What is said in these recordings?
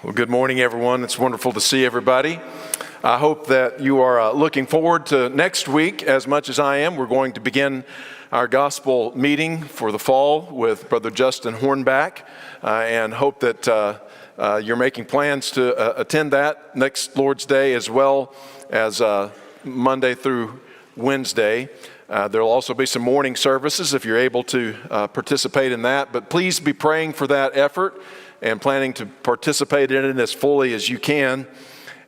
Well, good morning, everyone. It's wonderful to see everybody. I hope that you are looking forward to next week as much as I am. We're going to begin our gospel meeting for the fall with Brother Justin Hornback, and hope that you're making plans to attend that next Lord's Day as well as Monday through Wednesday. There will also be some morning services if you're able to participate in that, but please be praying for that effort and planning to participate in it as fully as you can.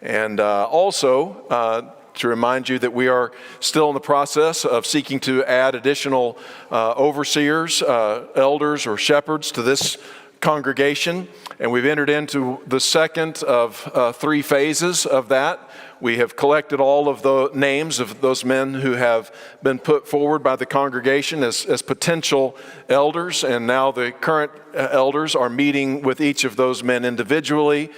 And also to remind you that we are still in the process of seeking to add additional overseers, elders, or shepherds to this congregation. And we've entered into the second of 3 phases of that. We have collected all of the names of those men who have been put forward by the congregation as potential elders, and now the current elders are meeting with each of those men individually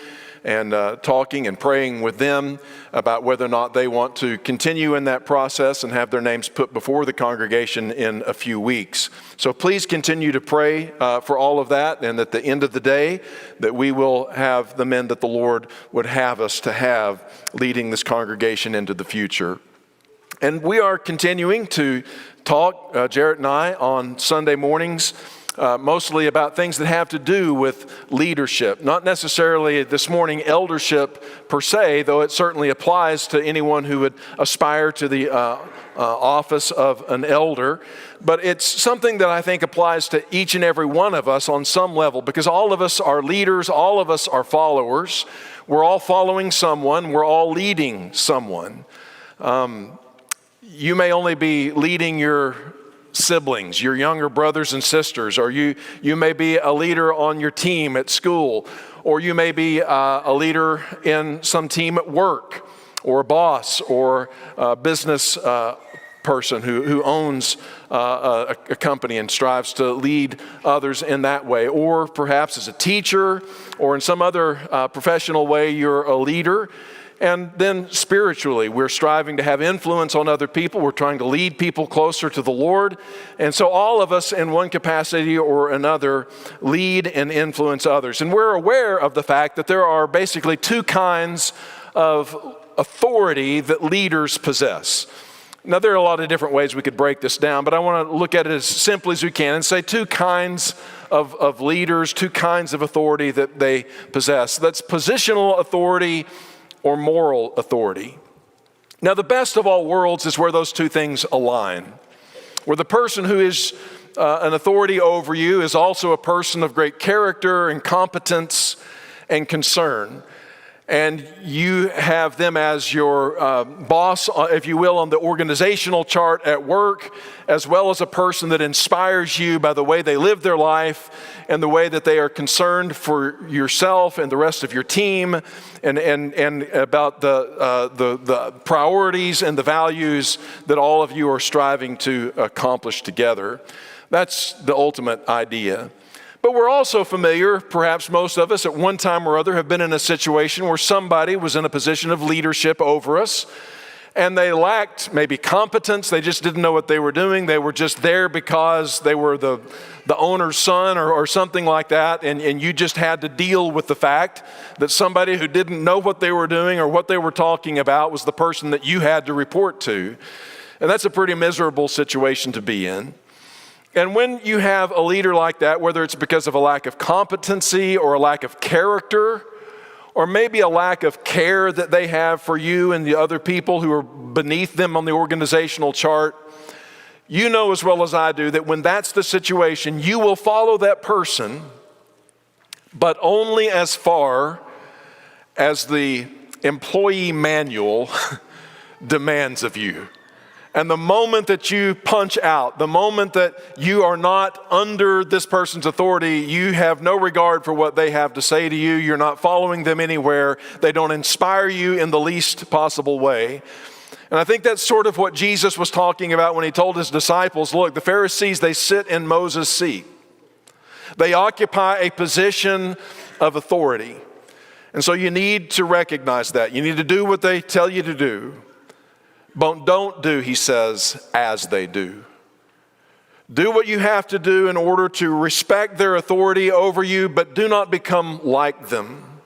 and talking and praying with them about whether or not they want to continue in that process and have their names put before the congregation in a few weeks. So please continue to pray for all of that, and at the end of the day that we will have the men that the Lord would have us to have leading this congregation into the future. And we are continuing to talk, Jarrett and I, on Sunday mornings, mostly about things that have to do with leadership. Not necessarily this morning eldership per se, though it certainly applies to anyone who would aspire to the office of an elder. But it's something that I think applies to each and every one of us on some level, because all of us are leaders, all of us are followers. We're all following someone, we're all leading someone. You may only be leading your siblings, your younger brothers and sisters, or you may be a leader on your team at school, or you may be a leader in some team at work, or a boss, or a business person who owns a company and strives to lead others in that way, or perhaps as a teacher, or in some other professional way you're a leader. And then spiritually, we're striving to have influence on other people. We're trying to lead people closer to the Lord. And so all of us in one capacity or another lead and influence others. And we're aware of the fact that there are basically 2 kinds of authority that leaders possess. Now, there are a lot of different ways we could break this down, but I want to look at it as simply as we can and say 2 kinds of leaders, 2 kinds of authority that they possess. That's positional authority or moral authority. Now, the best of all worlds is where those 2 things align, where the person who is an authority over you is also a person of great character and competence and concern. And you have them as your boss, if you will, on the organizational chart at work, as well as a person that inspires you by the way they live their life and the way that they are concerned for yourself and the rest of your team, and about the priorities and the values that all of you are striving to accomplish together. That's the ultimate idea. But we're also familiar, perhaps most of us at one time or other have been in a situation where somebody was in a position of leadership over us, and they lacked maybe competence. They just didn't know what they were doing. They were just there because they were the owner's son or something like that, and you just had to deal with the fact that somebody who didn't know what they were doing or what they were talking about was the person that you had to report to. And that's a pretty miserable situation to be in. And when you have a leader like that, whether it's because of a lack of competency or a lack of character, or maybe a lack of care that they have for you and the other people who are beneath them on the organizational chart, you know as well as I do that when that's the situation, you will follow that person, but only as far as the employee manual demands of you. And the moment that you punch out, the moment that you are not under this person's authority, you have no regard for what they have to say to you. You're not following them anywhere. They don't inspire you in the least possible way. And I think that's sort of what Jesus was talking about when he told his disciples, look, the Pharisees, they sit in Moses' seat. They occupy a position of authority. And so you need to recognize that. You need to do what they tell you to do. But don't do, he says, as they do. Do what you have to do in order to respect their authority over you, but do not become like them.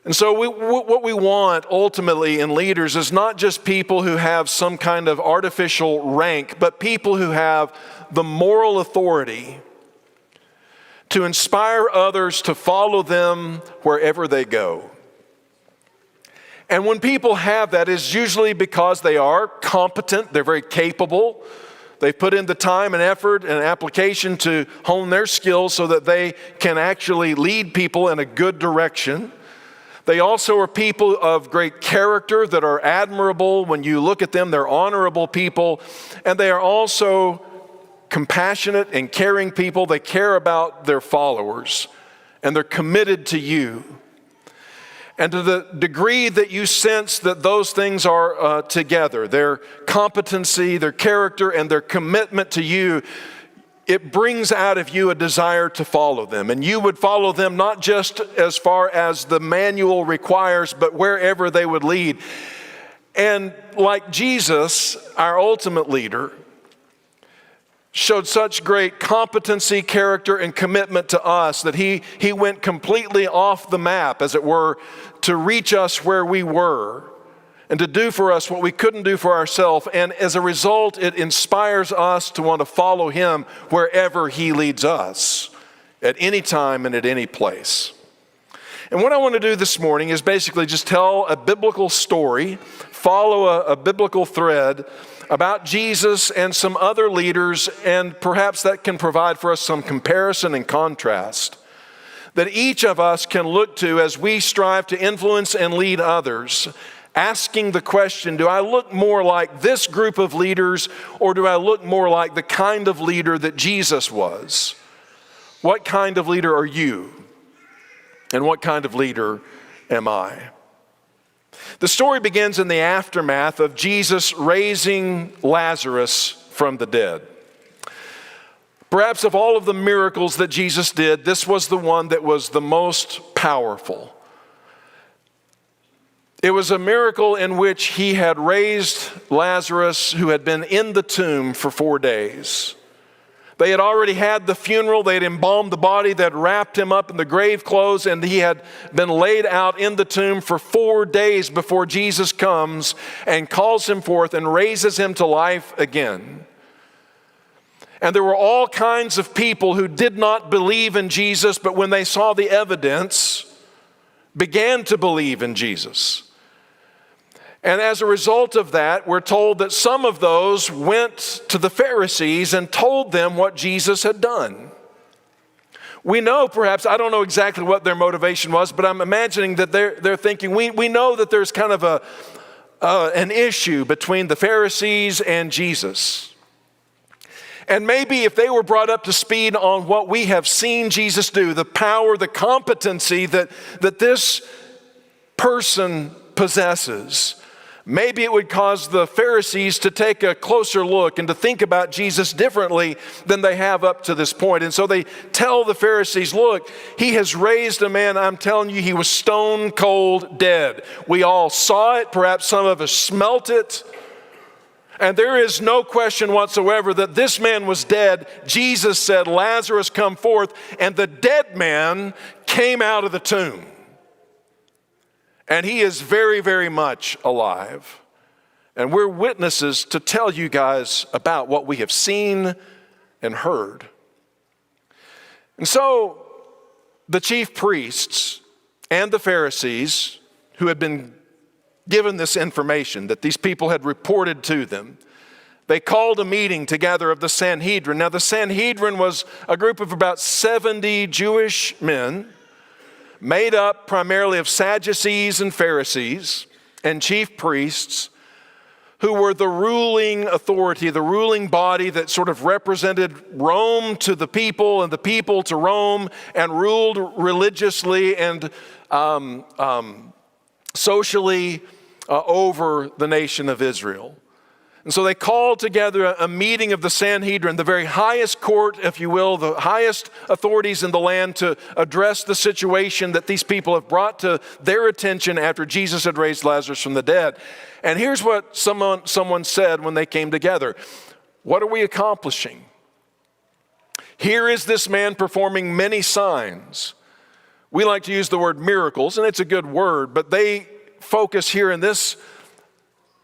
And so what we want ultimately in leaders is not just people who have some kind of artificial rank, but people who have the moral authority to inspire others to follow them wherever they go. And when people have that, it's usually because they are competent, they're very capable, they've put in the time and effort and application to hone their skills so that they can actually lead people in a good direction. They also are people of great character that are admirable. When you look at them, they're honorable people. And they are also compassionate and caring people. They care about their followers, and they're committed to you. And to the degree that you sense that those things are together, their competency, their character, and their commitment to you, it brings out of you a desire to follow them. And you would follow them not just as far as the manual requires, but wherever they would lead. And like Jesus, our ultimate leader, showed such great competency, character, and commitment to us that he went completely off the map, as it were, to reach us where we were and to do for us what we couldn't do for ourselves. And as a result, it inspires us to want to follow him wherever he leads us, at any time and at any place. And what I want to do this morning is basically just tell a biblical story, follow a biblical thread about Jesus and some other leaders, and perhaps that can provide for us some comparison and contrast that each of us can look to as we strive to influence and lead others, asking the question, do I look more like this group of leaders, or do I look more like the kind of leader that Jesus was? What kind of leader are you? And what kind of leader am I? The story begins in the aftermath of Jesus raising Lazarus from the dead. Perhaps of all of the miracles that Jesus did, this was the one that was the most powerful. It was a miracle in which he had raised Lazarus, who had been in the tomb for 4 days. They had already had the funeral, they had embalmed the body, they had wrapped him up in the grave clothes, and he had been laid out in the tomb for 4 days before Jesus comes and calls him forth and raises him to life again. And there were all kinds of people who did not believe in Jesus, but when they saw the evidence, began to believe in Jesus. And as a result of that, we're told that some of those went to the Pharisees and told them what Jesus had done. We know, perhaps, I don't know exactly what their motivation was, but I'm imagining that they're thinking, we know that there's kind of an issue between the Pharisees and Jesus. And maybe if they were brought up to speed on what we have seen Jesus do, the power, the competency that this person possesses, maybe it would cause the Pharisees to take a closer look and to think about Jesus differently than they have up to this point. And so they tell the Pharisees, look, he has raised a man, I'm telling you, he was stone cold dead. We all saw it, perhaps some of us smelt it. And there is no question whatsoever that this man was dead. Jesus said, Lazarus, come forth. And the dead man came out of the tomb. And he is very, very much alive. And we're witnesses to tell you guys about what we have seen and heard. And so the chief priests and the Pharisees, who had been given this information that these people had reported to them, they called a meeting together of the Sanhedrin. Now the Sanhedrin was a group of about 70 Jewish men made up primarily of Sadducees and Pharisees and chief priests, who were the ruling authority, the ruling body that sort of represented Rome to the people and the people to Rome, and ruled religiously and socially over the nation of Israel. And so they called together a meeting of the Sanhedrin, the very highest court, if you will, the highest authorities in the land, to address the situation that these people have brought to their attention after Jesus had raised Lazarus from the dead. And here's what someone said when they came together. What are we accomplishing? Here is this man performing many signs. We like to use the word miracles, and it's a good word, but they focus here in this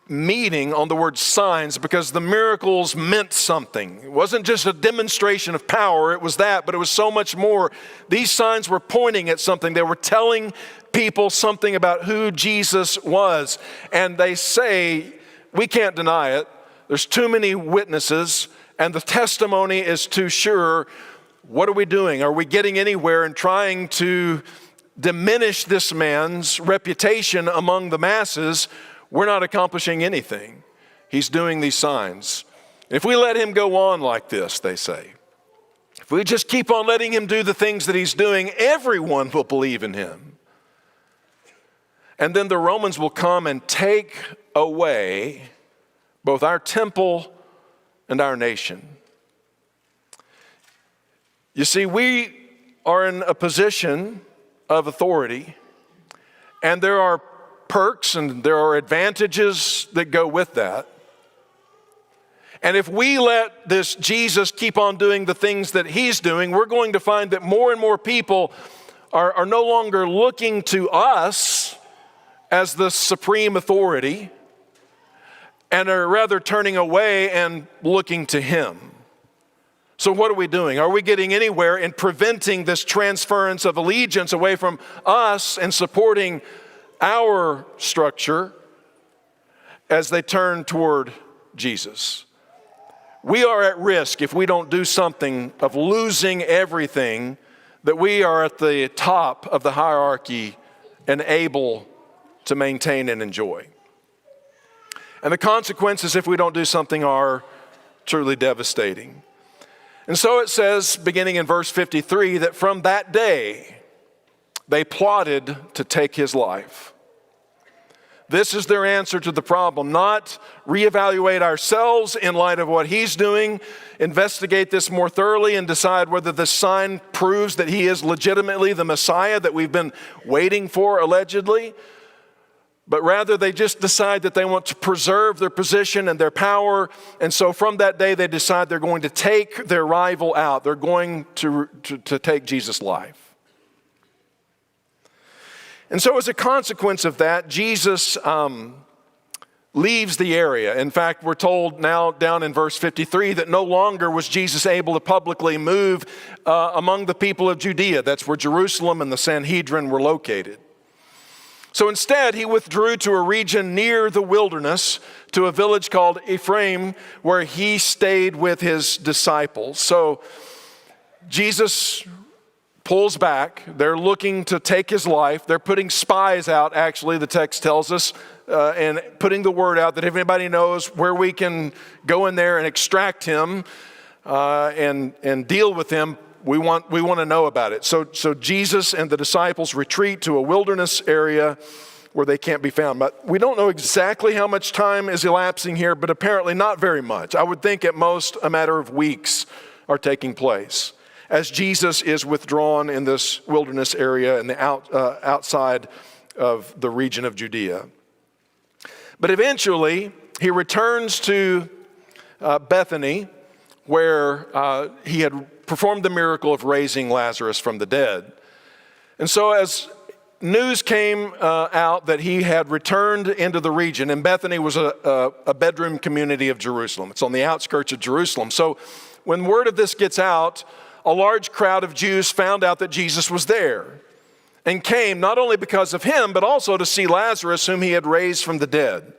meeting on the word signs because the miracles meant something. It wasn't just a demonstration of power, it was that, but it was so much more. These signs were pointing at something. They were telling people something about who Jesus was. And they say, we can't deny it. There's too many witnesses, and the testimony is too sure. What are we doing? Are we getting anywhere in trying to diminish this man's reputation among the masses? We're not accomplishing anything. He's doing these signs. If we let him go on like this, they say, if we just keep on letting him do the things that he's doing, everyone will believe in him. And then the Romans will come and take away both our temple and our nation. You see, we are in a position of authority, and there are perks and there are advantages that go with that. And if we let this Jesus keep on doing the things that he's doing, we're going to find that more and more people are no longer looking to us as the supreme authority and are rather turning away and looking to him. So what are we doing? Are we getting anywhere in preventing this transference of allegiance away from us and supporting our structure as they turn toward Jesus? We are at risk if we don't do something of losing everything that we are at the top of the hierarchy and able to maintain and enjoy. And the consequences if we don't do something are truly devastating. And so it says, beginning in verse 53, that from that day they plotted to take his life. This is their answer to the problem, not reevaluate ourselves in light of what he's doing, investigate this more thoroughly and decide whether this sign proves that he is legitimately the Messiah that we've been waiting for, allegedly. But rather they just decide that they want to preserve their position and their power. And so from that day they decide they're going to take their rival out. They're going to take Jesus' life. And so as a consequence of that, Jesus leaves the area. In fact, we're told now down in verse 53 that no longer was Jesus able to publicly move among the people of Judea. That's where Jerusalem and the Sanhedrin were located. So instead, he withdrew to a region near the wilderness, to a village called Ephraim, where he stayed with his disciples. So Jesus pulls back. They're looking to take his life. They're putting spies out, actually, the text tells us, and putting the word out that if anybody knows where we can go in there and extract him and deal with him, we want to know about it. So Jesus and the disciples retreat to a wilderness area where they can't be found. But we don't know exactly how much time is elapsing here, but apparently not very much. I would think at most a matter of weeks are taking place as Jesus is withdrawn in this wilderness area in the outside of the region of Judea. But eventually he returns to Bethany, where he had performed the miracle of raising Lazarus from the dead. And so as news came out that he had returned into the region, and Bethany was a bedroom community of Jerusalem. It's on the outskirts of Jerusalem. So when word of this gets out, a large crowd of Jews found out that Jesus was there and came not only because of him, but also to see Lazarus, whom he had raised from the dead.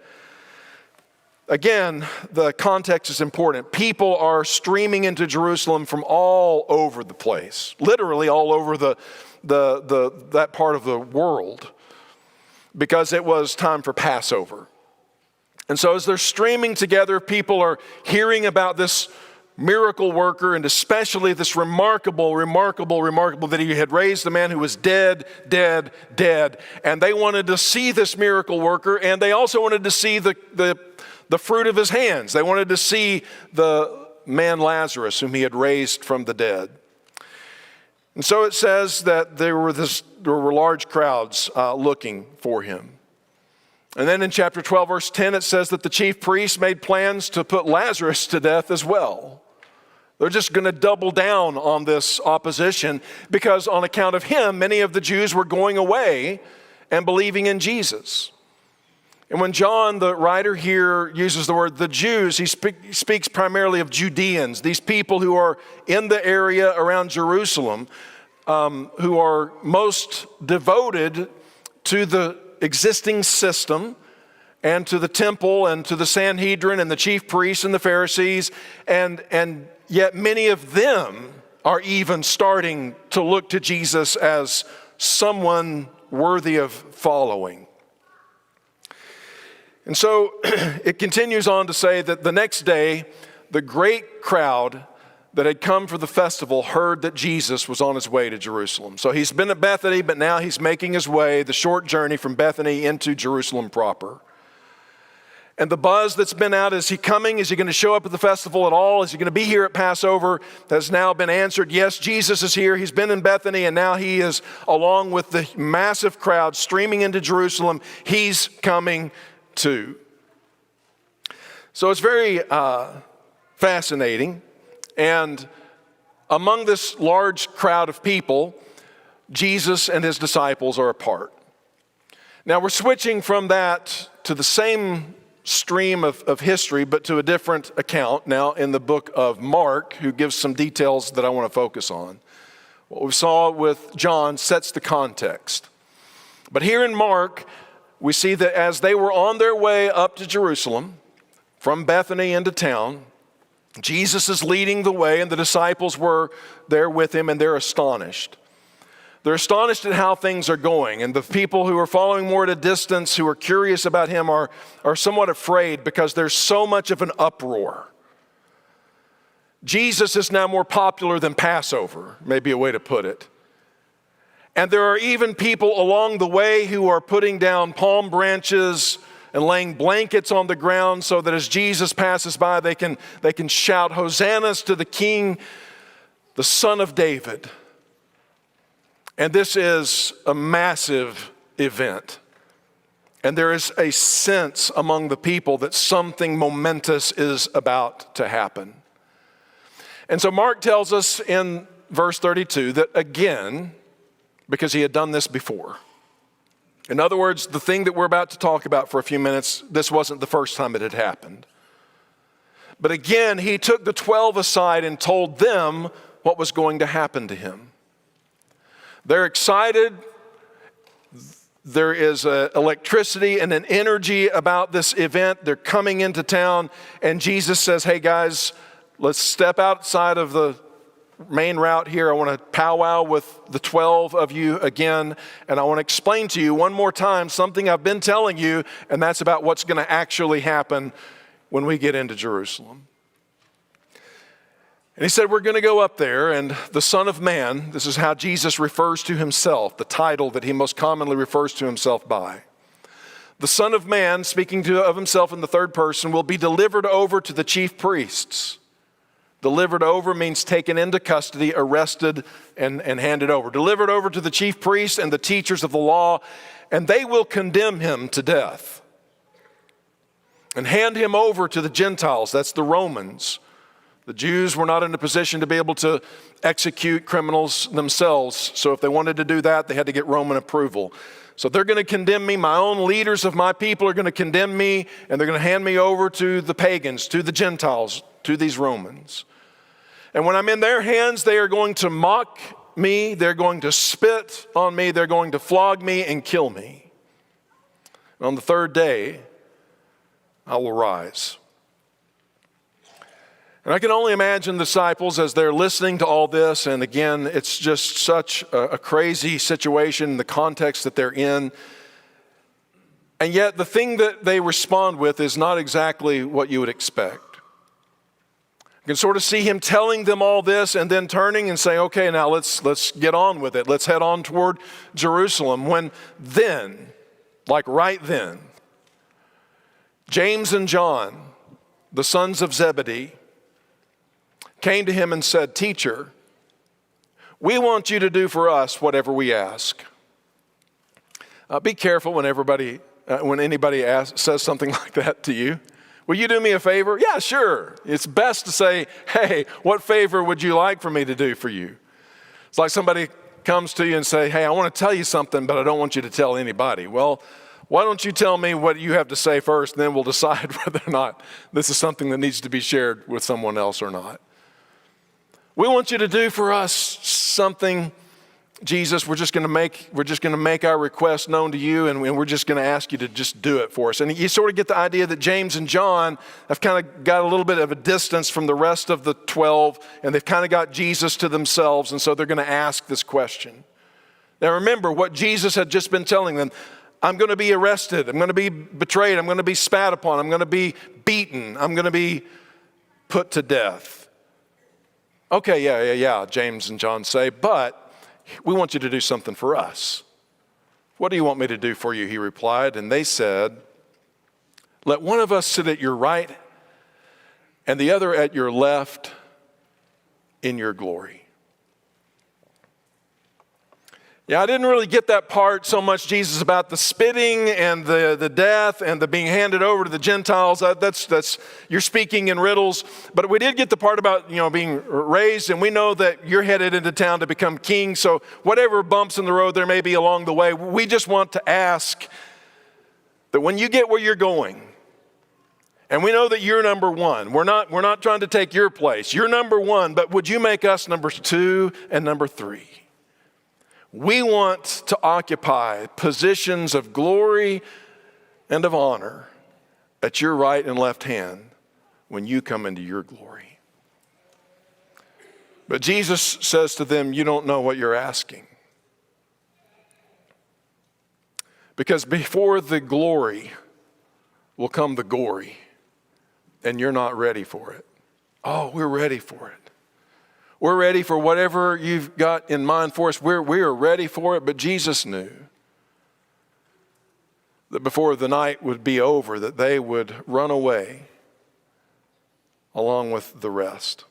Again, the context is important. People are streaming into Jerusalem from all over the place, literally all over that part of the world, because it was time for Passover. And so as they're streaming together, people are hearing about this miracle worker, and especially this remarkable that he had raised the man who was dead. And they wanted to see this miracle worker, and they also wanted to see the fruit of his hands. They wanted to see the man Lazarus, whom he had raised from the dead. And so it says that there were large crowds looking for him. And then in chapter 12, verse 10, it says that the chief priests made plans to put Lazarus to death as well. They're just going to double down on this opposition because on account of him, many of the Jews were going away and believing in Jesus. And when John, the writer here, uses the word the Jews, he speaks primarily of Judeans, these people who are in the area around Jerusalem, who are most devoted to the existing system and to the temple and to the Sanhedrin and the chief priests and the Pharisees, and yet many of them are even starting to look to Jesus as someone worthy of following. And so it continues on to say that the next day, the great crowd that had come for the festival heard that Jesus was on his way to Jerusalem. So he's been at Bethany, but now he's making his way, the short journey from Bethany into Jerusalem proper. And the buzz that's been out, is he coming? Is he going to show up at the festival at all? Is he going to be here at Passover? Has now been answered. Yes, Jesus is here. He's been in Bethany, and now he is, along with the massive crowd streaming into Jerusalem, he's coming too. So it's very fascinating. And among this large crowd of people, Jesus and his disciples are apart. Now we're switching from that to the same stream of history, but to a different account now in the book of Mark, who gives some details that I want to focus on. What we saw with John sets the context. But here in Mark, we see that as they were on their way up to Jerusalem, from Bethany into town, Jesus is leading the way, and the disciples were there with him, and they're astonished. They're astonished at how things are going, and the people who are following more at a distance, who are curious about him, are somewhat afraid because there's so much of an uproar. Jesus is now more popular than Passover, may be a way to put it. And there are even people along the way who are putting down palm branches and laying blankets on the ground so that as Jesus passes by, they can shout, "Hosannas to the King, the Son of David." And this is a massive event. And there is a sense among the people that something momentous is about to happen. And so Mark tells us in verse 32 that again, because he had done this before. In other words, the thing that we're about to talk about for a few minutes, this wasn't the first time it had happened. But again, he took the 12 aside and told them what was going to happen to him. They're excited. There is electricity and an energy about this event. They're coming into town, and Jesus says, "Hey guys, let's step outside of the main route here. I want to powwow with the 12 of you again, and I want to explain to you one more time something I've been telling you, and that's about what's going to actually happen when we get into Jerusalem." And he said, we're going to go up there, and the Son of Man, this is how Jesus refers to himself, the title that he most commonly refers to himself by. The Son of Man, speaking of himself in the third person, will be delivered over to the chief priests. Delivered over means taken into custody, arrested, and handed over. Delivered over to the chief priests and the teachers of the law, and they will condemn him to death and hand him over to the Gentiles, that's the Romans. The Jews were not in a position to be able to execute criminals themselves, so if they wanted to do that, they had to get Roman approval. So they're going to condemn me. My own leaders of my people are going to condemn me, and they're going to hand me over to the pagans, to the Gentiles, to these Romans. And when I'm in their hands, they are going to mock me, they're going to spit on me, they're going to flog me and kill me. And on the third day, I will rise. And I can only imagine the disciples as they're listening to all this, and again, it's just such a crazy situation in the context that they're in. And yet the thing that they respond with is not exactly what you would expect. You can sort of see him telling them all this and then turning and saying, okay, now let's get on with it. Let's head on toward Jerusalem. When then, like right then, James and John, the sons of Zebedee, came to him and said, "Teacher, we want you to do for us whatever we ask." Be careful when anybody says something like that to you. Will you do me a favor? Yeah, sure. It's best to say, hey, what favor would you like for me to do for you? It's like somebody comes to you and say, hey, I want to tell you something, but I don't want you to tell anybody. Well, why don't you tell me what you have to say first, and then we'll decide whether or not this is something that needs to be shared with someone else or not. We want you to do for us something, Jesus. We're just going to make our request known to you, and we're just going to ask you to just do it for us. And you sort of get the idea that James and John have kind of got a little bit of a distance from the rest of the 12, and they've kind of got Jesus to themselves, and so they're going to ask this question. Now remember what Jesus had just been telling them. I'm going to be arrested. I'm going to be betrayed. I'm going to be spat upon. I'm going to be beaten. I'm going to be put to death. Okay, yeah, James and John say, but we want you to do something for us. What do you want me to do for you? He replied, and they said, let one of us sit at your right and the other at your left in your glory. Yeah, I didn't really get that part so much, Jesus, about the spitting and the death and the being handed over to the Gentiles. That's you're speaking in riddles. But we did get the part about, being raised, and we know that you're headed into town to become king. So whatever bumps in the road there may be along the way, we just want to ask that when you get where you're going, and we know that you're number one. We're not trying to take your place. You're number one, but would you make us number 2 and number 3? We want to occupy positions of glory and of honor at your right and left hand when you come into your glory. But Jesus says to them, you don't know what you're asking. Because before the glory will come the gory, and you're not ready for it. Oh, we're ready for it. We're ready for whatever you've got in mind for us. We are ready for it, but Jesus knew that before the night would be over, that they would run away along with the rest.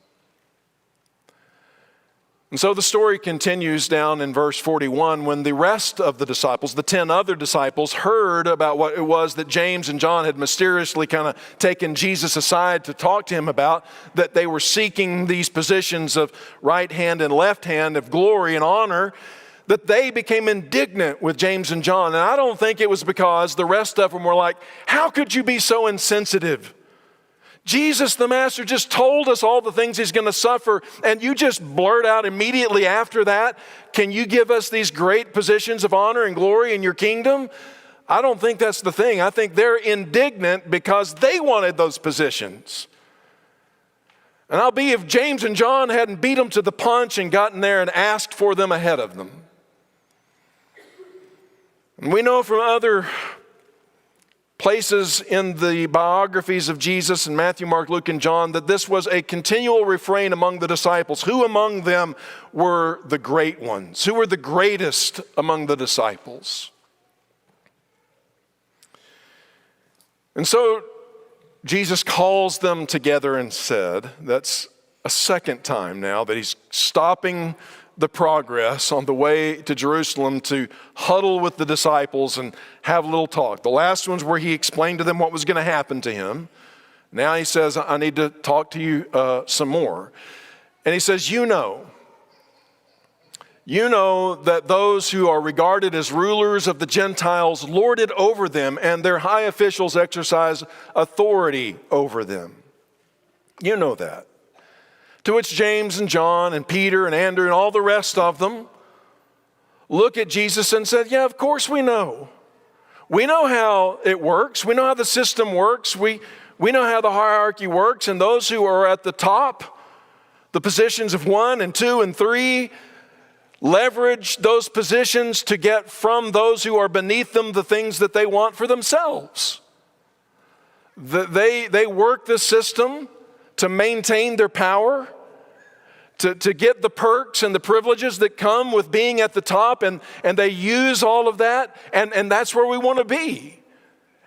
And so the story continues down in verse 41 when the rest of the disciples, the 10 other disciples, heard about what it was that James and John had mysteriously kind of taken Jesus aside to talk to him about, that they were seeking these positions of right hand and left hand of glory and honor, that they became indignant with James and John. And I don't think it was because the rest of them were like, how could you be so insensitive? Jesus, the Master, just told us all the things he's going to suffer, and you just blurt out immediately after that, can you give us these great positions of honor and glory in your kingdom? I don't think that's the thing. I think they're indignant because they wanted those positions. And I'll be if James and John hadn't beat them to the punch and gotten there and asked for them ahead of them. And we know from other places in the biographies of Jesus in Matthew, Mark, Luke, and John that this was a continual refrain among the disciples. Who among them were the great ones? Who were the greatest among the disciples? And so Jesus calls them together and said, that's a second time now that he's stopping the progress on the way to Jerusalem to huddle with the disciples and have a little talk. The last one's where he explained to them what was going to happen to him. Now he says, I need to talk to you some more. And he says, you know that those who are regarded as rulers of the Gentiles lord it over them, and their high officials exercise authority over them. You know that. To which James and John and Peter and Andrew and all the rest of them look at Jesus and said, yeah, of course we know. We know how it works. We know how the system works. We know how the hierarchy works. And those who are at the top, the positions of 1 and 2 and 3, leverage those positions to get from those who are beneath them the things that they want for themselves. They work the system to maintain their power, to get the perks and the privileges that come with being at the top, and they use all of that, and that's where we want to be.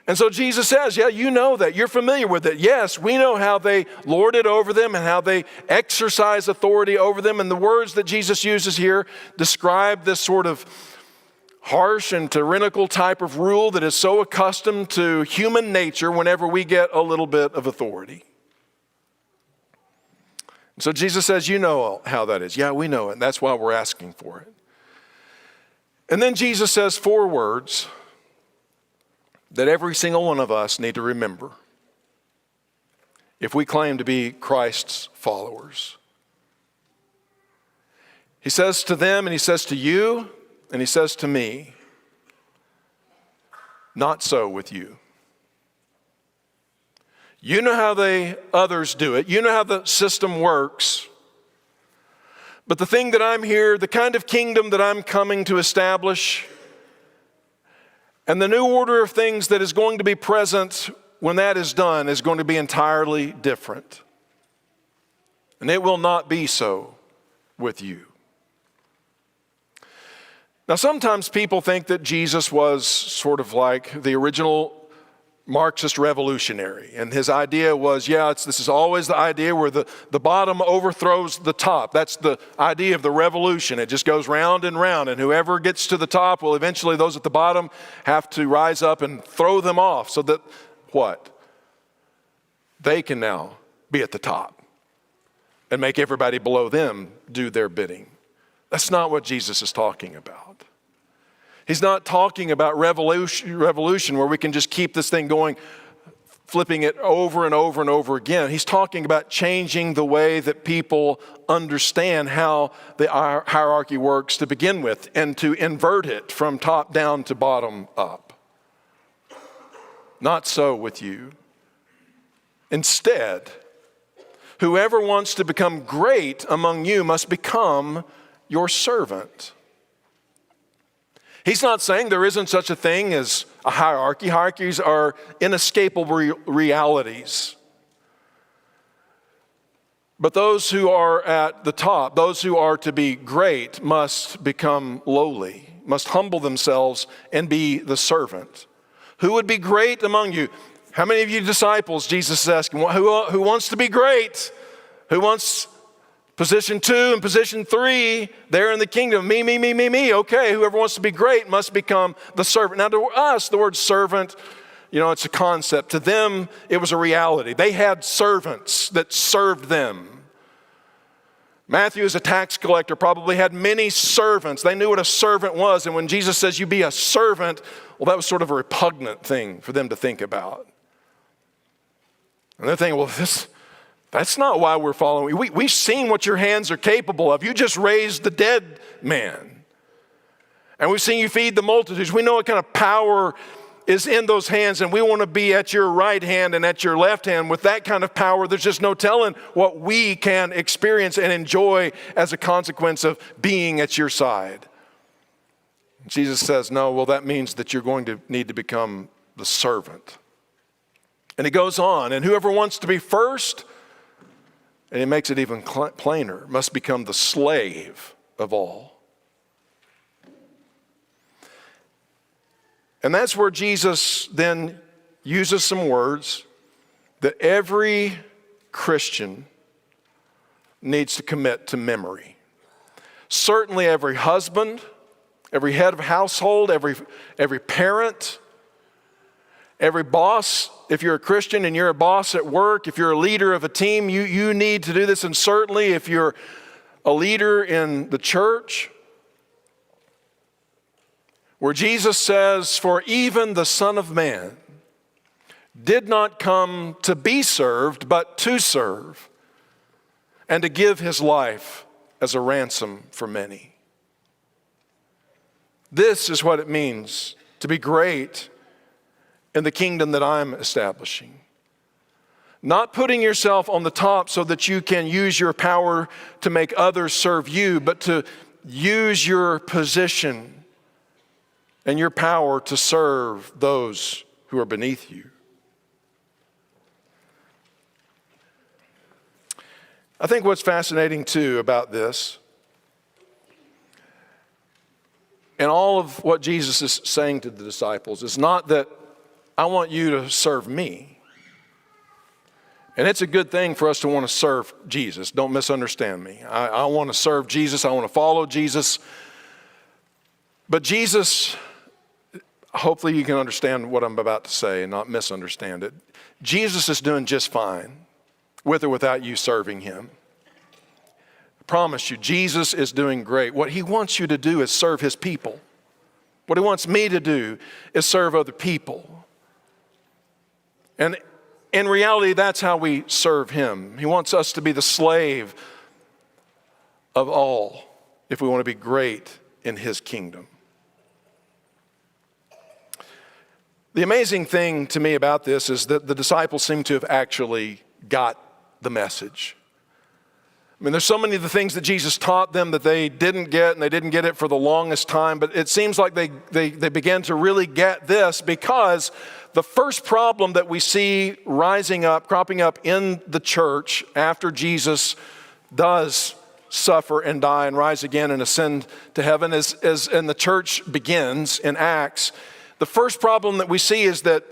And so Jesus says, yeah, you know that. You're familiar with it. Yes, we know how they lord it over them and how they exercise authority over them. And the words that Jesus uses here describe this sort of harsh and tyrannical type of rule that is so accustomed to human nature whenever we get a little bit of authority. So Jesus says, you know how that is. Yeah, we know it, and that's why we're asking for it. And then Jesus says 4 words that every single one of us need to remember if we claim to be Christ's followers. He says to them, and he says to you, and he says to me, not so with you. You know how others do it. You know how the system works. But the thing that I'm here, the kind of kingdom that I'm coming to establish, and the new order of things that is going to be present when that is done is going to be entirely different. And it will not be so with you. Now, sometimes people think that Jesus was sort of like the original Marxist revolutionary. And his idea was, this is always the idea where the bottom overthrows the top. That's the idea of the revolution. It just goes round and round. And whoever gets to the top, well, eventually those at the bottom have to rise up and throw them off so that, what? They can now be at the top and make everybody below them do their bidding. That's not what Jesus is talking about. He's not talking about revolution where we can just keep this thing going, flipping it over and over and over again. He's talking about changing the way that people understand how the hierarchy works to begin with and to invert it from top down to bottom up. Not so with you. Instead, whoever wants to become great among you must become your servant. He's not saying there isn't such a thing as a hierarchy. Hierarchies are inescapable realities. But those who are at the top, those who are to be great, must become lowly, must humble themselves and be the servant. Who would be great among you? How many of you disciples, Jesus is asking, who wants to be great? Who wants position 2 and position 3 there in the kingdom? Me. Okay, whoever wants to be great must become the servant. Now to us, the word servant, it's a concept. To them, it was a reality. They had servants that served them. Matthew, as a tax collector, probably had many servants. They knew what a servant was. And when Jesus says you be a servant, well, that was sort of a repugnant thing for them to think about. And they're thinking, well, that's not why we're following. We've seen what your hands are capable of. You just raised the dead man. And we've seen you feed the multitudes. We know what kind of power is in those hands, and we want to be at your right hand and at your left hand. With that kind of power, there's just no telling what we can experience and enjoy as a consequence of being at your side. Jesus says, no, well, that means that you're going to need to become the servant. And he goes on, and whoever wants to be first, and he makes it even plainer, must become the slave of all. And that's where Jesus then uses some words that every Christian needs to commit to memory. Certainly every husband, every head of household, every parent, every boss. If you're a Christian and you're a boss at work, if you're a leader of a team, you need to do this. And certainly if you're a leader in the church, where Jesus says, for even the Son of Man did not come to be served, but to serve, and to give his life as a ransom for many. This is what it means to be great in the kingdom that I'm establishing. Not putting yourself on the top so that you can use your power to make others serve you, but to use your position and your power to serve those who are beneath you. I think what's fascinating too about this, and all of what Jesus is saying to the disciples, is not that I want you to serve me. And it's a good thing for us to want to serve Jesus. Don't misunderstand me. I want to serve Jesus. I want to follow Jesus. But Jesus, hopefully you can understand what I'm about to say and not misunderstand it. Jesus is doing just fine with or without you serving him. I promise you, Jesus is doing great. What he wants you to do is serve his people. What he wants me to do is serve other people. And in reality, that's how we serve him. He wants us to be the slave of all if we want to be great in his kingdom. The amazing thing to me about this is that the disciples seem to have actually got the message. I mean, there's so many of the things that Jesus taught them that they didn't get, and they didn't get it for the longest time, but it seems like they began to really get this, because the first problem that we see rising up, cropping up in the church after Jesus does suffer and die and rise again and ascend to heaven, and the church begins in Acts, the first problem that we see is that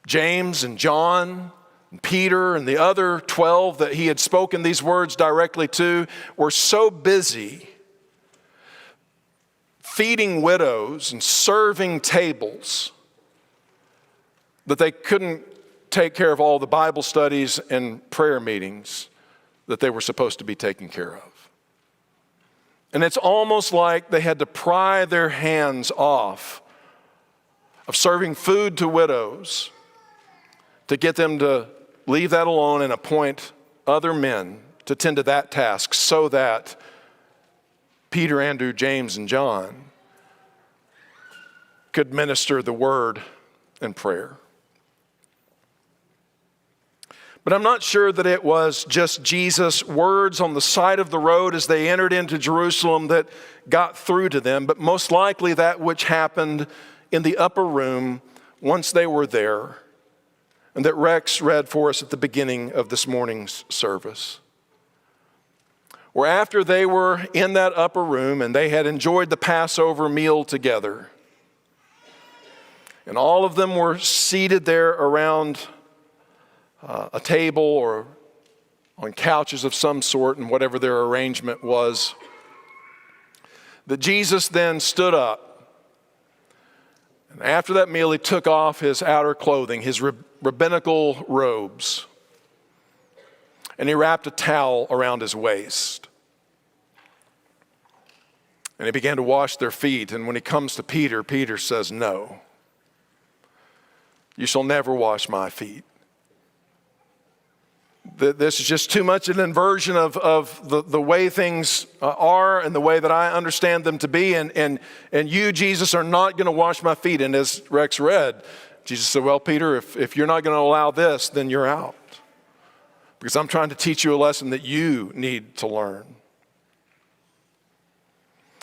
James and John and Peter and the other 12 that he had spoken these words directly to were so busy feeding widows and serving tables that they couldn't take care of all the Bible studies and prayer meetings that they were supposed to be taking care of. And it's almost like they had to pry their hands off of serving food to widows to get them to leave that alone and appoint other men to tend to that task, so that Peter, Andrew, James, and John could minister the word and prayer. But I'm not sure that it was just Jesus' words on the side of the road as they entered into Jerusalem that got through to them, but most likely that which happened in the upper room once they were there, and that Rex read for us at the beginning of this morning's service. Where after they were in that upper room and they had enjoyed the Passover meal together, and all of them were seated there around a table or on couches of some sort, and whatever their arrangement was, that Jesus then stood up. And after that meal, he took off his outer clothing, his rabbinical robes, and he wrapped a towel around his waist. And he began to wash their feet. And when he comes to Peter, Peter says, "No, you shall never wash my feet." This is just too much an inversion of the way things are and the way that I understand them to be. And you, Jesus, are not going to wash my feet. And as Rex read, Jesus said, "Well, Peter, if you're not going to allow this, then you're out. Because I'm trying to teach you a lesson that you need to learn."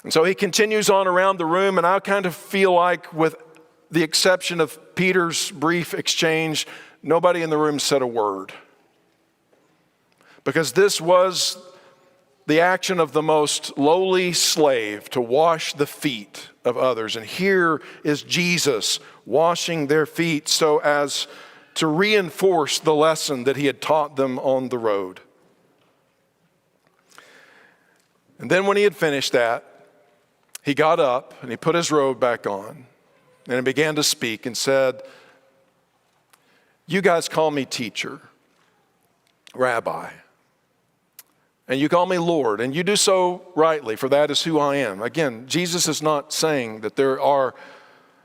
And so he continues on around the room, and I kind of feel like, with the exception of Peter's brief exchange, nobody in the room said a word. Because this was the action of the most lowly slave, to wash the feet of others. And here is Jesus washing their feet so as to reinforce the lesson that he had taught them on the road. And then when he had finished that, he got up and he put his robe back on and he began to speak and said, "You guys call me teacher, rabbi. And you call me Lord, and you do so rightly, for that is who I am." Again, Jesus is not saying that there are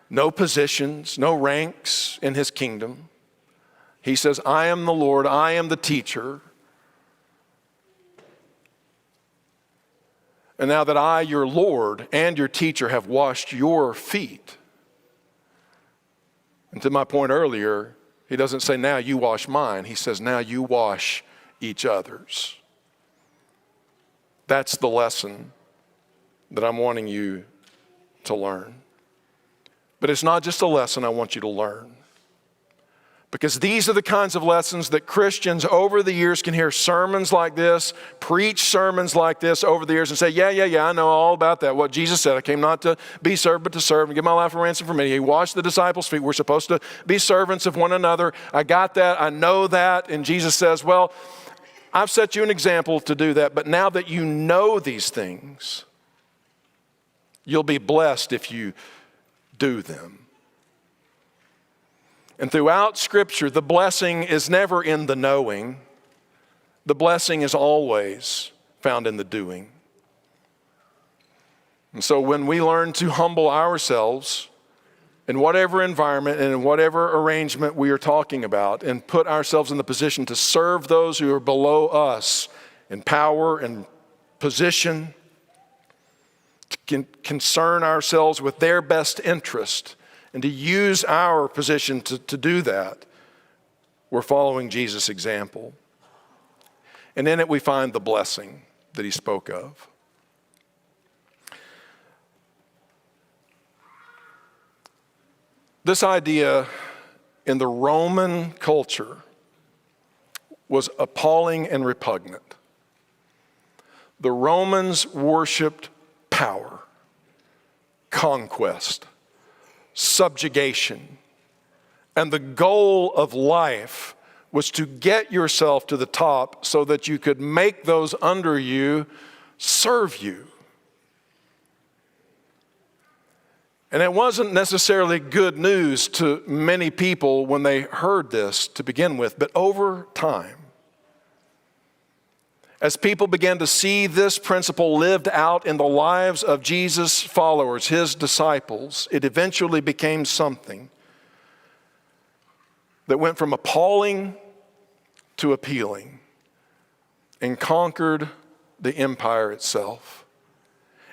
no positions, no ranks in his kingdom. He says, "I am the Lord, I am the teacher. And now that I, your Lord and your teacher, have washed your feet." And to my point earlier, he doesn't say, "Now you wash mine." He says, "Now you wash each other's." That's the lesson that I'm wanting you to learn. But it's not just a lesson I want you to learn. Because these are the kinds of lessons that Christians over the years can hear sermons like this, preach sermons like this over the years and say, yeah, I know all about that. What Jesus said, "I came not to be served, but to serve and give my life a ransom for many." He washed the disciples' feet. We're supposed to be servants of one another. I got that. I know that. And Jesus says, "Well, I've set you an example to do that, but now that you know these things, You'll be blessed if you do them. And throughout Scripture, the blessing is never in the knowing. The blessing is always found in the doing. And so when we learn to humble ourselves in whatever environment and in whatever arrangement we are talking about, and put ourselves in the position to serve those who are below us in power and position, to concern ourselves with their best interest, and to use our position to do that, we're following Jesus' example. And in it we find the blessing that he spoke of. This idea in the Roman culture was appalling and repugnant. The Romans worshiped power, conquest, subjugation, and the goal of life was to get yourself to the top so that you could make those under you serve you. And it wasn't necessarily good news to many people when they heard this to begin with, but over time, as people began to see this principle lived out in the lives of Jesus' followers, his disciples, it eventually became something that went from appalling to appealing and conquered the empire itself.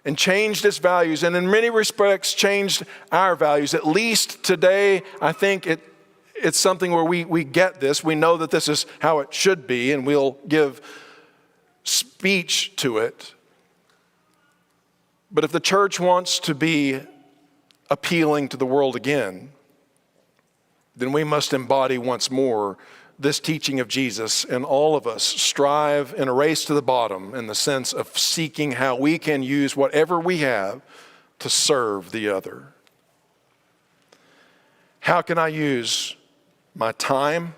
And changed its values, and in many respects changed our values. At least today, I think it's something where we get this. We know that this is how it should be, and we'll give speech to it. But if the church wants to be appealing to the world again, then we must embody once more this teaching of Jesus, and all of us strive in a race to the bottom in the sense of seeking how we can use whatever we have to serve the other. How can I use my time,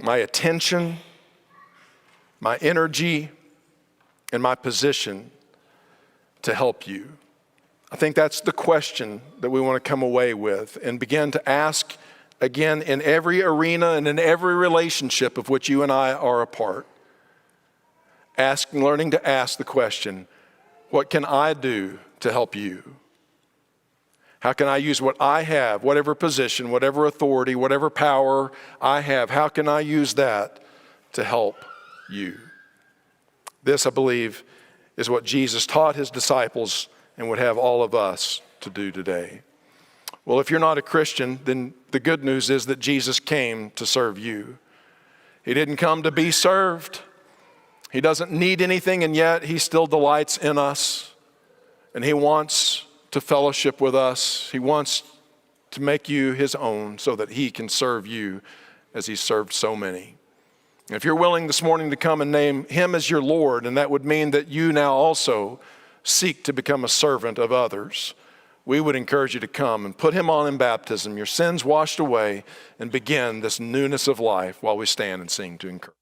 my attention, my energy, and my position to help you? I think that's the question that we want to come away with and begin to ask again in every arena and in every relationship of which you and I are a part. Learning to ask the question, what can I do to help you? How can I use what I have, whatever position, whatever authority, whatever power I have, how can I use that to help you? This, I believe, is what Jesus taught his disciples and would have all of us to do today. Well, if you're not a Christian, then the good news is that Jesus came to serve you. He didn't come to be served. He doesn't need anything, and yet he still delights in us. And he wants to fellowship with us. He wants to make you his own so that he can serve you as he served so many. If you're willing this morning to come and name him as your Lord, and that would mean that you now also seek to become a servant of others, we would encourage you to come and put him on in baptism, your sins washed away, and begin this newness of life while we stand and sing to encourage.